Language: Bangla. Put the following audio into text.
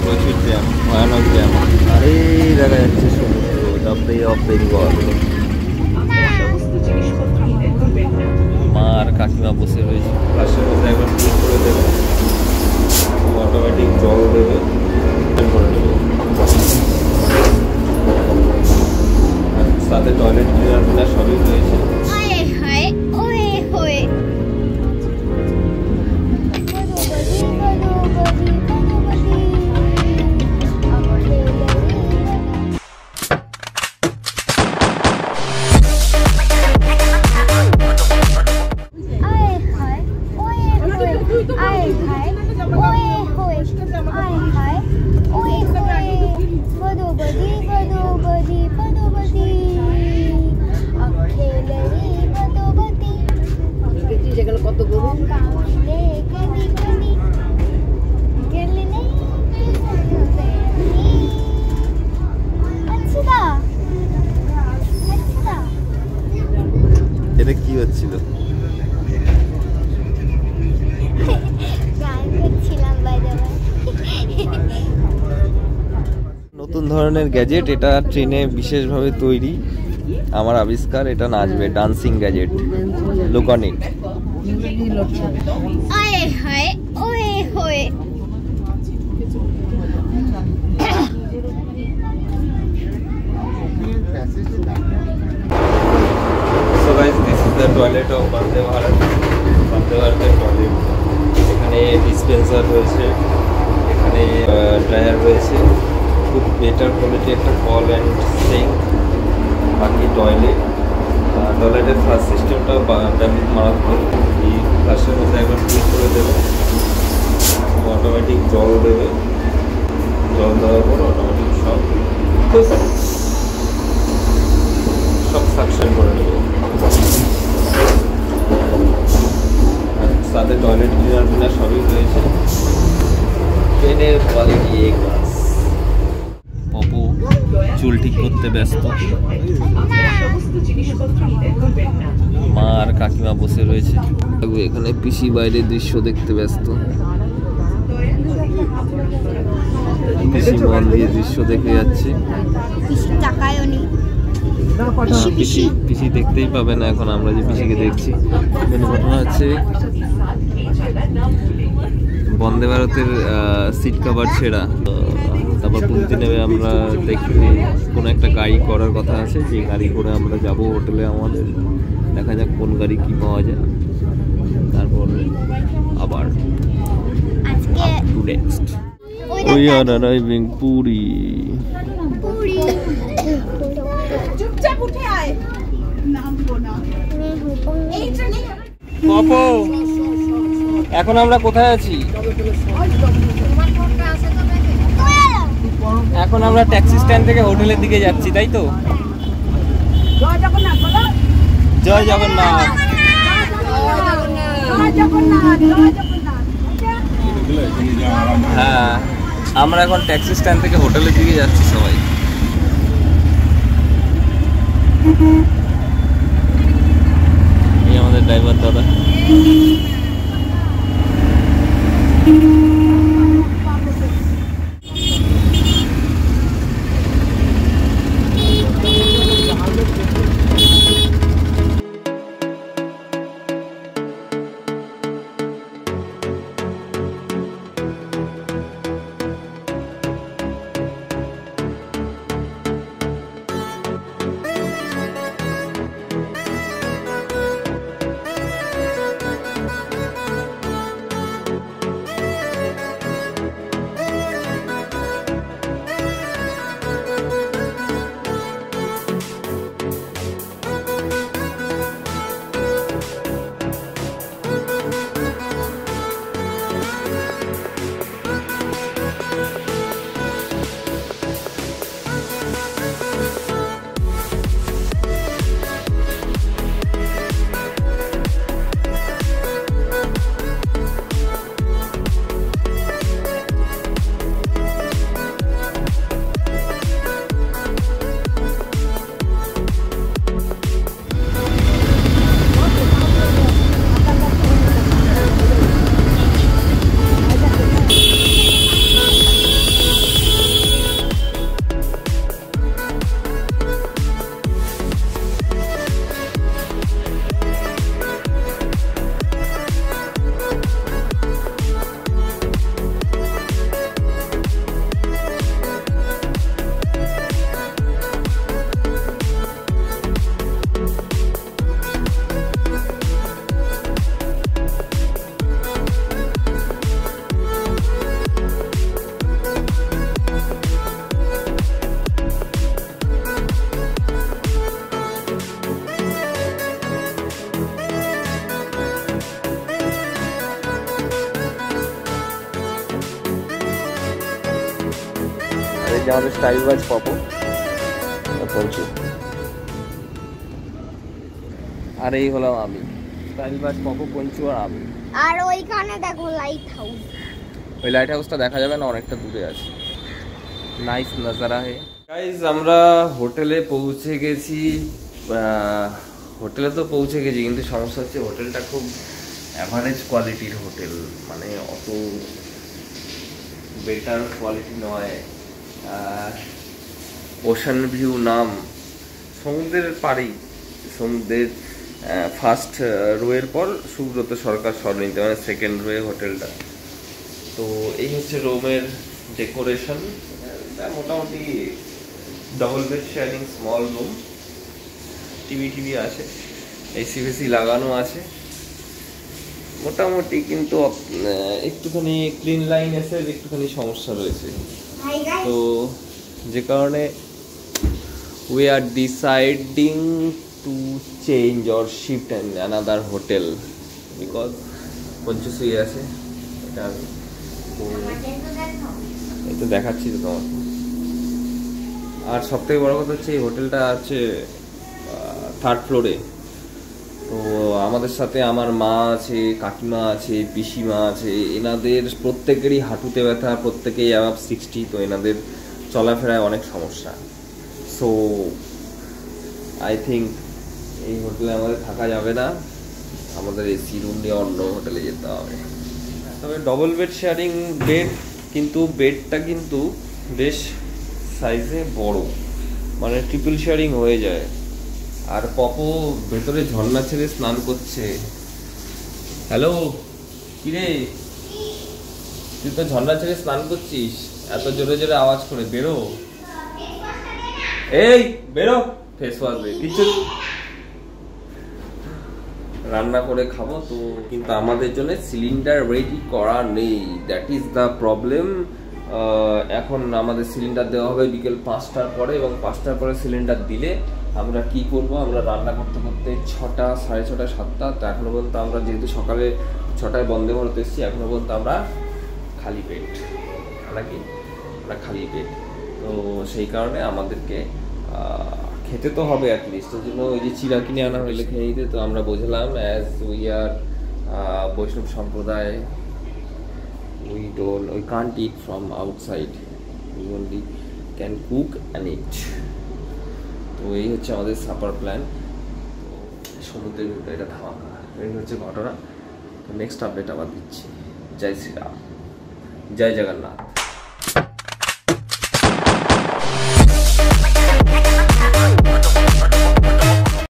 প্রচুর জ্যাম, ভয়ানক জ্যাম। আর এই দেখা যাচ্ছে সমুদ্র, দ্য বে অফ বেঙ্গল। মা আর কাকিমা বসে রয়েছে, পাশের মধ্যে একবার ক্লিক করে দেবে, অটোমেটিক জল দেবে, করে নেবে। সাথে টয়লেট ক্লিনার সবই রয়েছে। এটা কি হচ্ছিল? নতুন ধরনের গ্যাজেট, এটা ট্রেনে বিশেষভাবে তৈরি, আমার আবিষ্কার। এটা নাচবে, dancing gadget. Look on it. So guys, this is the toilet of Vande Bharat. Vande Bharat toilet. এখানে ডিসপেন্সার রয়েছে, এখানে ড্রায়ার রয়েছে, খুব বেটার কোয়ালিটি একটা কল অ্যান্ড সিঙ্ক। বাকি টয়লেটের ফ্লাশ সিস্টেমটা ব্যাপক মারাত্মক। এই ফ্লাশের মধ্যে একবার ক্লিক করে দেবে, অটোমেটিক জল দেবে, জল দেওয়ার পর অটোমেটিক সব সাকশন করে নেবে। সাথে টয়লেট ক্লিনার সবই রয়েছে। ট্রেনের কোয়ালিটি এ ক্লাস। পপু চুল ঠিক করতে ব্যস্ত, মা আর কাকিমা বসে রয়েছে। এখানে পিসি বাইরের দৃশ্য দেখতে ব্যস্ত, পিসি মন দিয়ে দৃশ্য দেখে যাচ্ছে। পিসি দেখতেই পাবে না এখন, আমরা যে পিসিকে দেখছি। ঘটনা হচ্ছে বন্দে ভারতের সিট কভার ছেঁড়া। তারপর পুরীতে নেমে আমরা দেখি কোনো একটা গাড়ি করার কথা আছে, যে গাড়ি করে আমরা যাব হোটেলে। আমাদের দেখা যাক কোন গাড়ি কি পাওয়া যায়, তারপর আবার next. We are arriving Puri. পপো, এখন আমরা কোথায় আছি? এখন আমরা ট্যাক্সি স্ট্যান্ড থেকে হোটেলের দিকে যাচ্ছি, তাই তো? জয় জগন্নাথ। হ্যাঁ, আমরা এখন ট্যাক্সি স্ট্যান্ড থেকে হোটেলের দিকে যাচ্ছি সবাই। এই আমাদের ড্রাইভার দাদা। এই যে আমাদের স্টাইল বাজ পাবো পৌঁছে, আর এই হলাম আমি, স্টাইল বাজ পাবো পঞ্চু আর আমি। আর ওইখানে দেখো লাইট হাউস, ওই লাইট হাউসটা দেখা যাবে না, অনেকটা দূরে আছে। নাইস নজারা হে গাইস। আমরা হোটেলে পৌঁছে গেছি, হোটেলে তো পৌঁছে গেছি, কিন্তু সমস্যা হচ্ছে হোটেলটা খুব অ্যাভারেজ কোয়ালিটির হোটেল, মানে অত বেটার কোয়ালিটি নয়। ওশান ভিউ নাম, সমুদ্রের পাড়েই, সমুদ্রের ফার্স্ট রোয়ের পর সুব্রত সরকার সরণিতে, মানে সেকেন্ড রোয়ে হোটেলটা। তো এই হচ্ছে রুমের ডেকোরেশন, মোটামুটি double bed sharing small room, TV আছে, এসি ফেসি লাগানো আছে মোটামুটি, কিন্তু একটুখানি ক্লিন লাইন এসে একটুখানি সমস্যা রয়েছে। তো যে কারণে we are deciding to change or shift in another hotel because Panchu শুয়ে আছে, এটা আমি তো এই তো দেখাচ্ছি তো তোমার। আর সব থেকে বড় কথা হচ্ছে এই হোটেলটা আছে 3rd ফ্লোরে। তো আমাদের সাথে আমার মা আছে, কাকিমা আছে, পিসিমা আছে, এনাদের প্রত্যেকেরই হাঁটুতে ব্যথা, প্রত্যেকেই অ্যাবাভ 60, তো এনাদের চলাফেরায় অনেক সমস্যা। সো আই থিঙ্ক এই হোটেলে আমাদের থাকা যাবে না, আমাদের এসি রুম নিয়ে অন্য হোটেলে যেতে হবে। তবে ডবল বেড শেয়ারিং বেড, কিন্তু বেডটা কিন্তু বেশ সাইজে বড়, মানে ট্রিপল শেয়ারিং হয়ে যায়। আর পপো ভেতরে ঝর্ণা ছেড়ে স্নান করছে। হ্যালো, কিরে তুই তো ঝর্ণা ছেড়ে স্নান করছিস, এত জোরে জোরে আওয়াজ করে, বেরো, এই বেরো, ফেস ওয়াশ দে, কিছু রান্না করে খাবো তো, কিন্তু আমাদের জন্য সিলিন্ডার রেডি করা নেই, দ্যাট ইজ দ্য প্রবলেম। এখন আমাদের সিলিন্ডার দেওয়া হবে বিকেল 5টার পরে, এবং 5টার পরে সিলিন্ডার দিলে আমরা কি করব, আমরা রান্না করতে করতে 6টা, 6:30, 7টা, তো এখনো পর্যন্ত আমরা যেহেতু সকালে 6টায় বন্ধে ভারত এসেছি, এখনো পর্যন্ত আমরা খালি পেট, নাকি আমরা খালি পেট। তো সেই কারণে আমাদেরকে খেতে তো হবে অ্যাটলিস্ট, ওই জন্য ওই যে চিরা কিনে আনা হইলে খেয়ে নিতে। তো আমরা বুঝলাম অ্যাজ উই আর বৈষ্ণব সম্প্রদায়, we can't eat from outside, we only can cook and eat. তো এই হচ্ছে আমাদের সাপার প্ল্যান, সমুদ্রের ভিতরে এটা ধামাকা, এই হচ্ছে ঘটনা। তো নেক্সট আপডেট আবার দিচ্ছি। জয় শ্রীরাম, জয় জগন্নাথ।